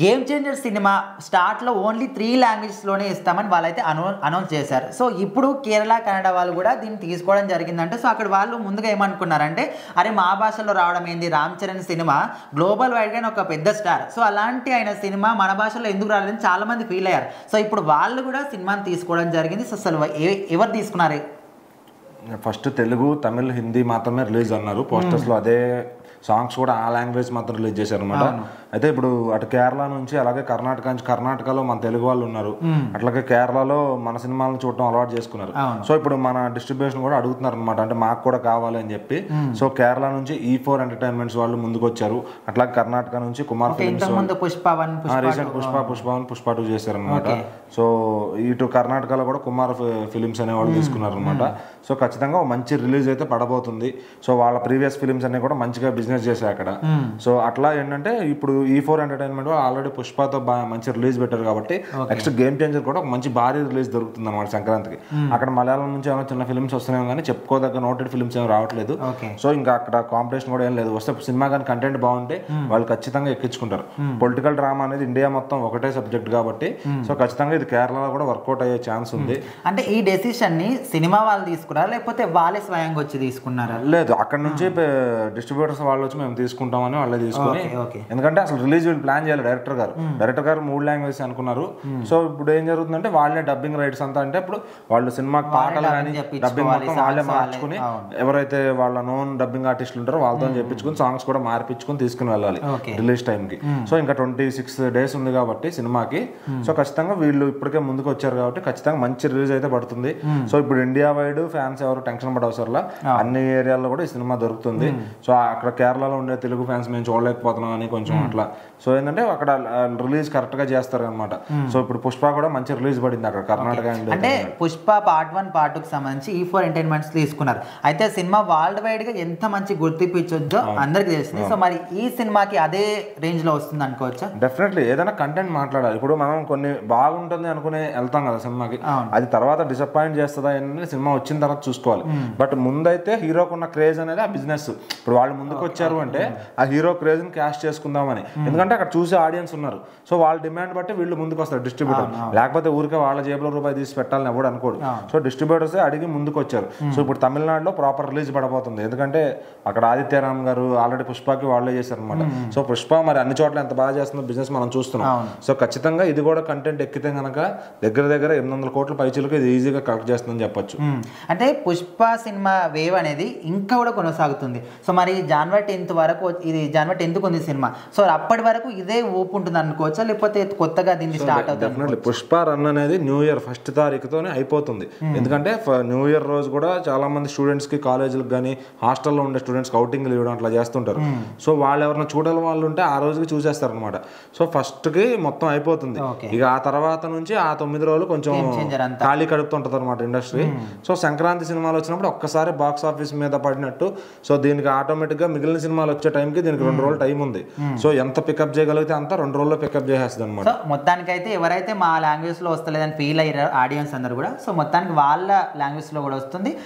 Game changer cinema స్టార్ట్లో only 3 లాంగ్వేజెస్లోనే ఇస్తామని వాళ్ళైతే announce చేశారు. సో ఇప్పుడు కేరళ కన్నడ వాళ్ళు కూడా దీన్ని తీసుకోవడం జరిగిందంటే, సో అక్కడ వాళ్ళు ముందుగా ఏమనుకున్నారంటే, అరే మా భాషలో రావడం ఏంది, రామ్ చరణ్ సినిమా గ్లోబల్ వైడ్గా ఒక పెద్ద స్టార్, సో అలాంటి ఆయన సినిమా మన భాషలో ఎందుకు రాలేదని చాలామంది ఫీల్ అయ్యారు. సో ఇప్పుడు వాళ్ళు కూడా సినిమాని తీసుకోవడం జరిగింది. సో అసలు ఎవరు తీసుకున్నారు? ఫస్ట్ తెలుగు, తమిళ్, హిందీ మాత్రమే రిలీజ్ అన్నారు. పోస్టర్స్లో అదే సాంగ్స్ కూడా ఆ లాంగ్వేజ్ మాత్రం రిలీజ్ చేశారు అనమాట. అయితే ఇప్పుడు అటు కేరళ నుంచి అలాగే కర్ణాటకలో మన తెలుగు వాళ్ళు ఉన్నారు, అట్లాగే కేరళలో మన సినిమాలను చూడటం అలవాటు చేసుకున్నారు. సో ఇప్పుడు మన డిస్ట్రిబ్యూషన్ కూడా అడుగుతున్నారు అనమాట, అంటే మాకు కూడా కావాలి అని చెప్పి. సో కేరళ నుంచి E4 ఎంటర్టైన్మెంట్స్ వాళ్ళు ముందుకు వచ్చారు. అట్లాగే కర్ణాటక నుంచి కుమార్ ఫిలిమ్స్ రీసెంట్ పుష్ప 1, పుష్ప 2 చేశారు అనమాట. సో ఇటు కర్ణాటకలో కూడా కుమార్ ఫిలిమ్స్ అనేవాళ్ళు తీసుకున్నారు అనమాట. సో ఖచ్చితంగా మంచి రిలీజ్ అయితే పడబోతుంది. సో వాళ్ళ ప్రీవియస్ ఫిలిమ్స్ అన్ని కూడా మంచిగా బిజినెస్ చేశారు అక్కడ. సో అట్లా ఏంటంటే ఇప్పుడు E4 ఎంటర్టైన్మెంట్ ఆల్రెడీ పుష్పతో మంచి రిలీజ్ పెట్టారు కాబట్టి నెక్స్ట్ గేమ్ చేంజర్ కూడా ఒక మంచి భారీ రిలీజ్ దొరుకుతుంది అనమాట సంక్రాంతికి. అక్కడ మలయాళం నుంచి ఏమైనా చిన్న ఫిల్మ్స్ వస్తున్నాయి కానీ చెప్పుకోదగ్గ నోటెడ్ ఫిల్మ్స్ ఏమి రావట్లేదు. సో ఇంకా అక్కడ కాంపిటీషన్ కూడా ఏం లేదు. వస్తే సినిమా కానీ కంటెంట్ బాగుంటే వాళ్ళు ఖచ్చితంగా ఎక్కించుకుంటారు. పొలిటికల్ డ్రామా అనేది ఇండియా మొత్తం ఒకటే సబ్జెక్ట్ కాబట్టి సో ఖచ్చితంగా ఇది కేరళలో కూడా వర్కౌట్ అయ్యే ఛాన్స్ ఉంది. అంటే ఈ డెసిషన్ ని సినిమా వాళ్ళు తీసుకున్నారా లేకపోతే వాళ్ళే స్వయంగా వచ్చి తీసుకున్నారా? లేదు, అక్కడ నుంచి డిస్ట్రిబ్యూటర్స్ వాళ్ళు వచ్చి మేము తీసుకుంటామని వాళ్ళే తీసుకుని, ఎందుకంటే అసలు రిలీజ్ వీళ్ళు ప్లాన్ చేయాలి. డైరెక్టర్ గారు 3 లాంగ్వేజెస్ అనుకున్నారు. సో ఇప్పుడు ఏం జరుగుతుందంటే వాళ్ళే డబ్బింగ్ రైట్స్ అంతా, అంటే ఇప్పుడు వాళ్ళు సినిమాకి పాటలు కానీ డబ్బింగ్ మొత్తం వాళ్ళే మార్చుకుని, ఎవరైతే వాళ్ళ నోన్ డబ్బింగ్ ఆర్టిస్టులు ఉంటారో వాళ్ళతో చెప్పించుకుని సాంగ్స్ కూడా మార్పించుకుని తీసుకుని వెళ్ళాలి రిలీజ్ టైంకి. సో ఇంకా 26 days ఉంది కాబట్టి సినిమాకి. సో ఖచ్చితంగా వీళ్ళు ఇప్పటికే ముందుకు వచ్చారు కాబట్టి ఖచ్చితంగా మంచి రిలీజ్ అయితే పడుతుంది. సో ఇప్పుడు ఇండియా వైడ్ ఫ్యాన్స్ ఎవరు టెన్షన్ పడవసరలా, అన్ని ఏరియాల్లో కూడా ఈ సినిమా దొరుకుతుంది. సో అక్కడ కేరళలో ఉండే తెలుగు ఫ్యాన్స్ మేము చూడలేకపోతున్నాం అని కొంచెం అట్లా. సో ఏంటంటే అక్కడ రిలీజ్ కరెక్ట్ గా చేస్తారు అనమాట. సో ఇప్పుడు పుష్ప కూడా మంచి రిలీజ్ పడింది అక్కడ కర్ణాటక. అంటే పుష్ప పార్ట్ 1 పార్ట్ 2 కి సంబంధించి E4 ఎంటర్టైన్మెంట్స్ తీసుకున్నారు. అయితే సినిమా వరల్డ్ వైడ్ గా ఎంత మంచి గుర్తింపు ఇచ్చొచ్చో అందరికి తెలిసింది. సో మరి ఈ సినిమాకి అదే రేంజ్ లో వస్తుంది అనుకోవచ్చా? డెఫినెట్లీ ఏదైనా కంటెంట్ మాట్లాడాలి. ఇప్పుడు మనం కొన్ని బాగుంటుంది అనుకుని వెళ్తాం కదా సినిమాకి, అది తర్వాత డిసప్పాయింట్ చేస్తుందా అనేది సినిమా వచ్చిన తర్వాత చూసుకోవాలి. బట్ ముందైతే హీరోకు ఉన్న క్రేజ్ అనేది ఆ బిజినెస్. ఇప్పుడు వాళ్ళు ముందుకు వచ్చారు అంటే ఆ హీరో క్రేజ్ ని క్యాష్ చేసుకుందామని, ఎందుకంటే అక్కడ చూసే ఆడియన్స్ ఉన్నారు. సో వాళ్ళ డిమాండ్ బట్టి వీళ్ళు ముందుకు వస్తారు డిస్ట్రిబ్యూటర్. లేకపోతే ఊరికే వాళ్ళ జేబులో రూపాయి తీసి పెట్టాలని ఎవడు అనుకోడు. సో డిస్ట్రిబ్యూటర్స్ అడిగి ముందుకు వచ్చారు. సో ఇప్పుడు తమిళనాడులో ప్రాపర్ రిలీజ్ పడబోతుంది, ఎందుకంటే అక్కడ ఆదిత్యరామ్ గారు ఆల్రెడీ పుష్పకి వాళ్ళే చేశారు అనమాట. సో పుష్ప మరి అన్ని చోట్ల ఎంత బాగా చేస్తుందో బిజినెస్ మనం చూస్తున్నాం. సో ఖచ్చితంగా ఇది కూడా కంటెంట్ ఎక్కితే కనుక దగ్గర 800 కోట్ల పైచీలకు ఇది ఈజీగా కలెక్ట్ చేస్తుందని చెప్పొచ్చు. అంటే పుష్ప సినిమా వేవ్ అనేది ఇంకా కూడా కొనసాగుతుంది. సో మరి January 10th వరకు, ఇది January 10th ఉంది సినిమా. సో అప్పటి వరకు ఇదే ఊపు ఉంటుంది అనుకోవచ్చా లేకపోతే కొత్తగా దీన్ని స్టార్ట్ అవుతుంది? పుష్ప రన్ అనేది న్యూ ఇయర్ 1st తారీఖుతోనే అయిపోతుంది. ఎందుకంటే న్యూ ఇయర్ రోజు కూడా చాలా మంది స్టూడెంట్స్ కి కాలేజీలకు కానీ హాస్టల్లో ఉండే స్టూడెంట్స్ అవుటింగ్లు ఇవ్వడం అట్లా చేస్తుంటారు. సో వాళ్ళు ఎవరైనా చూడాలి వాళ్ళు ఉంటే ఆ రోజుకి చూసేస్తారు అనమాట. సో ఫస్ట్ కి మొత్తం అయిపోతుంది. ఇక ఆ తర్వాత నుంచి ఆ 9 రోజులు కొంచెం ఖాళీ కడుపుతుంటది అనమాట ఇండస్ట్రీ. సో సంక్రాంతి సినిమాలు వచ్చినప్పుడు ఒక్కసారి బాక్స్ ఆఫీస్ మీద పడినట్టు. సో దీనికి ఆటోమేటిక్ గా మిగిలిన సినిమాలు వచ్చే టైంకి దీనికి 2 రోజులు టైం ఉంది. సో ఎంత పికప్ చేయగలిగితే అంత 2 రోజుల్లో పికప్ చేసేస్తుంది అనమాట. సో మొత్తానికైతే ఎవరైతే మా లాంగ్వేజ్ లో వస్తలేదని ఫీల్ అయ్యారో ఆడియన్స్ అందరూ కూడా, సో మొత్తానికి వాళ్ళ లాంగ్వేజ్ లో కూడా వస్తుంది.